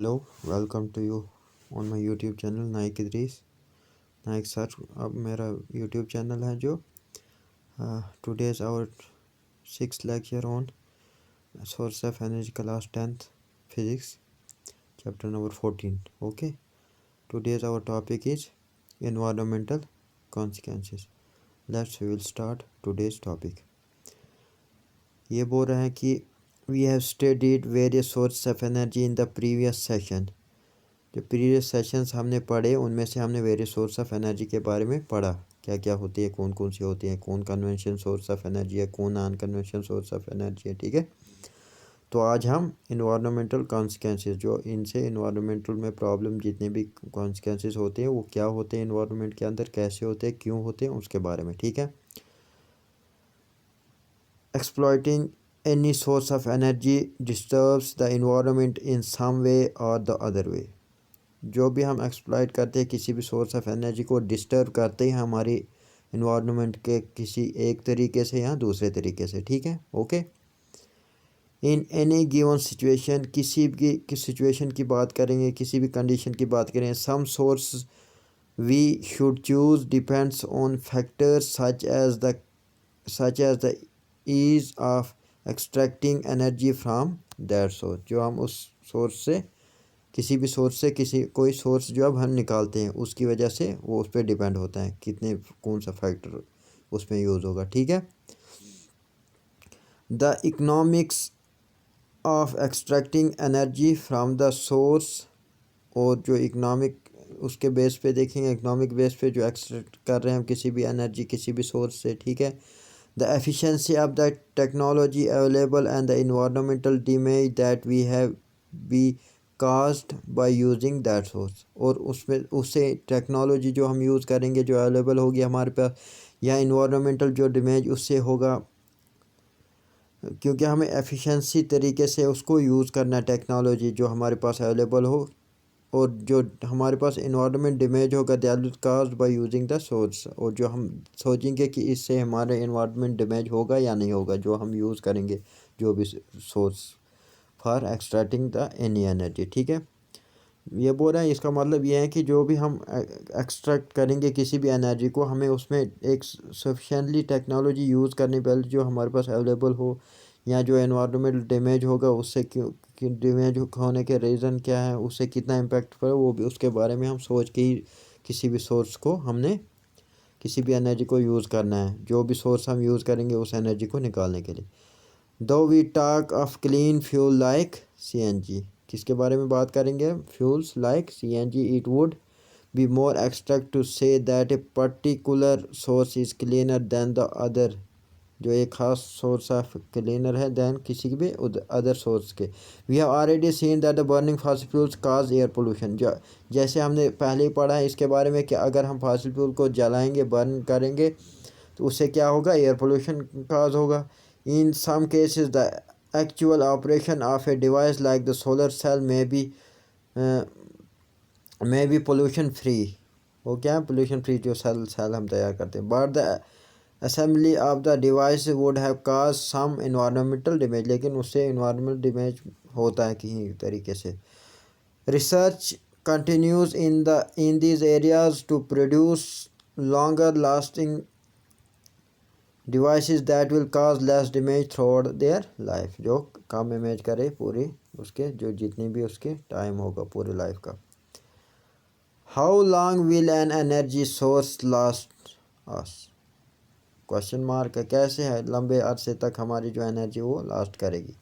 Hello, welcome to you on my YouTube channel Naik Idris Naik sir. अब मेरा YouTube channel है जो today is our 6th lecture on source of energy class 10th physics chapter number 14. Okay, today's our topic is environmental consequences. Let's we will start today's topic. ये बोल रहे हैं कि we have studied various source of energy in the previous session. जो previous sessions हमने पढ़े उनमें से हमने वेरियस सोर्स ऑफ एनर्जी के बारे में पढ़ा, क्या क्या होती है, कौन कौन सी होती है, कौन कन्वेंशन सोर्स ऑफ एनर्जी है, कौन non convention source of energy है. ठीक है, तो आज हम इन्वायरमेंटल कॉन्सिक्वेंसेस, जो इनसे इन्वायरमेंटल में प्रॉब्लम जितने भी कॉन्सिक्वेंसेस होते हैं वो क्या होते हैं इन्वायरमेंट के अंदर, कैसे होते हैं, क्यों होते हैं, उसके बारे में. ठीक है, exploiting any source of energy disturbs the environment in some way or the other way. जो भी हम एक्सप्लॉइट करते हैं किसी भी सोर्स ऑफ एनर्जी को डिस्टर्ब करते हैं हमारी इन्वायरमेंट के किसी एक तरीके से या दूसरे तरीके से. ठीक है, okay. In any given situation, किसी भी सिचुएशन की बात करेंगे, किसी भी कंडीशन की बात करें, some source we should choose depends on factors such as the ease of extracting energy from that source. जो हम उस सोर्स से, किसी भी सोर्स से कोई सोर्स जो अब हम निकालते हैं उसकी वजह से वो उस पर डिपेंड होता है कितने कौन सा फैक्टर उसमें यूज़ होगा. ठीक है, the economics of extracting energy from the source. और जो इकोनॉमिक, उसके बेस पे देखेंगे, इकोनॉमिक बेस पे जो एक्सट्रैक्ट कर रहे हैं हम किसी भी एनर्जी किसी भी सोर्स से. ठीक है, the efficiency of the technology available and the environmental damage that we have be caused by using that source. और उसमें उससे टेक्नोलॉजी जो हम यूज़ करेंगे जो अवेलेबल होगी हमारे पास, या इन्वायरमेंटल जो डैमेज उससे होगा, क्योंकि हमें एफिशिएंसी तरीके से उसको यूज़ करना है टेक्नोलॉजी जो हमारे पास अवेलेबल हो. और जो हमारे पास इन्वायरमेंट डैमेज होगा that will caused by using the source. और जो हम सोचेंगे कि इससे हमारे इन्वायरमेंट डैमेज होगा या नहीं होगा, जो हम यूज़ करेंगे जो भी source for extracting the any energy. ठीक है, ये बोल रहे हैं, इसका मतलब ये है कि जो भी हम एक्सट्रैक्ट करेंगे किसी भी एनर्जी को, हमें उसमें एक सफिशेंटली टेक्नोलॉजी यूज़ करनी पहले जो हमारे पास अवेलेबल हो, या जो एनवायरमेंटल डैमेज होगा उससे क्यों डैमेज होने के रीज़न क्या है, उससे कितना इम्पैक्ट पड़े, वो भी उसके बारे में हम सोच के ही किसी भी सोर्स को हमने किसी भी एनर्जी को यूज़ करना है, जो भी सोर्स हम यूज़ करेंगे उस एनर्जी को निकालने के लिए. दो we talk of clean fuel like CNG. किसके बारे में बात करेंगे, fuels like CNG. It would be more extract to say that a particular source is cleaner than the other. जो एक खास सोर्स ऑफ क्लीनर है दैन किसी भी अदर सोर्स के. We have already seen that the burning fossil fuels cause air pollution. जो जैसे हमने पहले ही पढ़ा है इसके बारे में कि अगर हम फॉसिल फ्यूल को जलाएंगे, बर्न करेंगे, तो उससे क्या होगा, एयर पोल्यूशन काज होगा. In some cases the actual operation of a device like the solar cell may be pollution free. वो क्या है, पोल्यूशन फ्री जो सेल हम तैयार करते हैं. But the assembly of the device would have cause some environmental damage. लेकिन उससे इन्वायरमेंटल डैमेज होता है किसी तरीके से. Research continues in these areas to produce longer lasting devices that will cause less damage throughout their life. जो कम damage करे पूरी उसके जो जितनी भी उसके टाइम होगा पूरी लाइफ का. How long will an energy source last us? Question mark है. कैसे है लंबे अरसे तक हमारी जो एनर्जी वो लास्ट करेगी.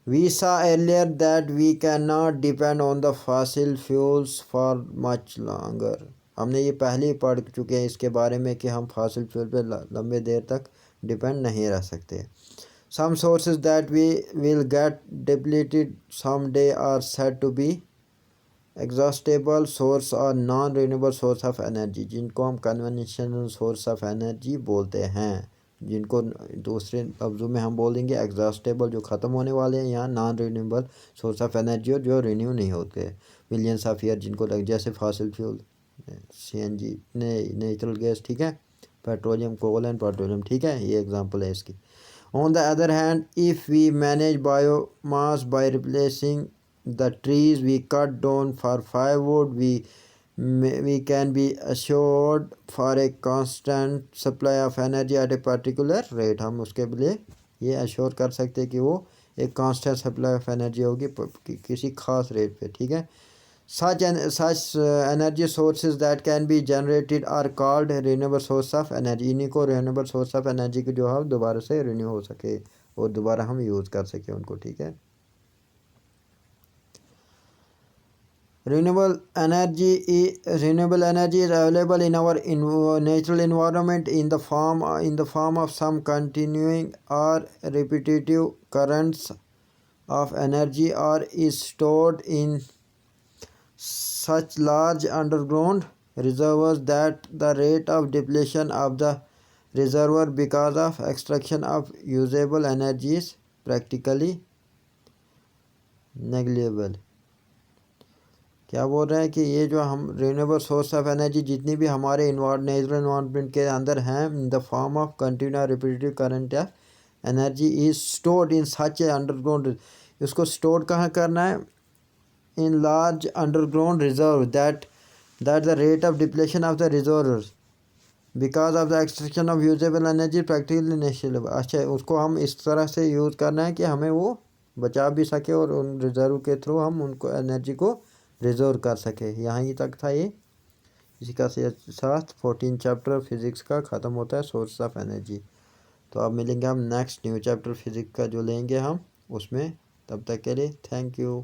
We saw earlier that we cannot depend on the fossil fuels for much longer. हमने ये पहले ही पढ़ चुके हैं इसके बारे में कि हम फॉसिल फ्यूल पे लंबे देर तक डिपेंड नहीं रह सकते. Some sources that we will get depleted someday are said to be exhaustible source और non renewable source of energy, जिनको हम कन्वेंशनल सोर्स ऑफ एनर्जी बोलते हैं, जिनको दूसरे लफ्ज़ों में हम बोल देंगे एग्जॉस्टेबल जो ख़त्म होने वाले हैं, या non renewable source of energy और जो रिन्यू नहीं होते मिलियंस ऑफ ईयर जिनको लग, जैसे fossil fuel, CNG, natural gas. ठीक है, पेट्रोलियम, कोल एंड पेट्रोलियम. ठीक है, ये एग्जांपल है इसकी. On the other hand, if we manage biomass by replacing the trees we cut down for firewood, we can be assured for a constant supply of energy at a particular rate. हम उसके लिए ये assure कर सकते हैं कि वो एक कांस्टेंट सप्लाई ऑफ एनर्जी होगी किसी खास रेट पे, ठीक है। such energy sources that can be generated are called renewable source of energy। इन्हीं को renewable source of energy की जो है दोबारा से रिन्यू हो सके और दोबारा हम यूज़ कर सके उनको, ठीक है। renewable energy is available in our natural environment in the form of some continuing or repetitive currents of energy, or is stored in such large underground reservoirs that the rate of depletion of the reservoir because of extraction of usable energy is practically negligible। क्या बोल रहे हैं कि ये जो हम renewable source of energy जितनी भी हमारे नेचुरल इन्वायरमेंट के अंदर हैं in the form of continuous repetitive current of energy is stored in such A underground. इसको स्टोर कहाँ करना है? in large underground reserve that the rate of depletion of the reservoirs because of the extraction of usable energy practically negligible। अच्छा, उसको हम इस तरह से यूज़ करना है कि हमें वो बचा भी सके और उन रिजर्व के थ्रू हम उनको एनर्जी को रिजर्व कर सके। यहाँ ही तक था ये। इसी का साथ 14 चैप्टर फिज़िक्स का ख़त्म होता है, सोर्स ऑफ एनर्जी। तो अब मिलेंगे हम नेक्स्ट न्यू चैप्टर फिज़िक्स का जो लेंगे हम उसमें। तब तक के लिए थैंक यू।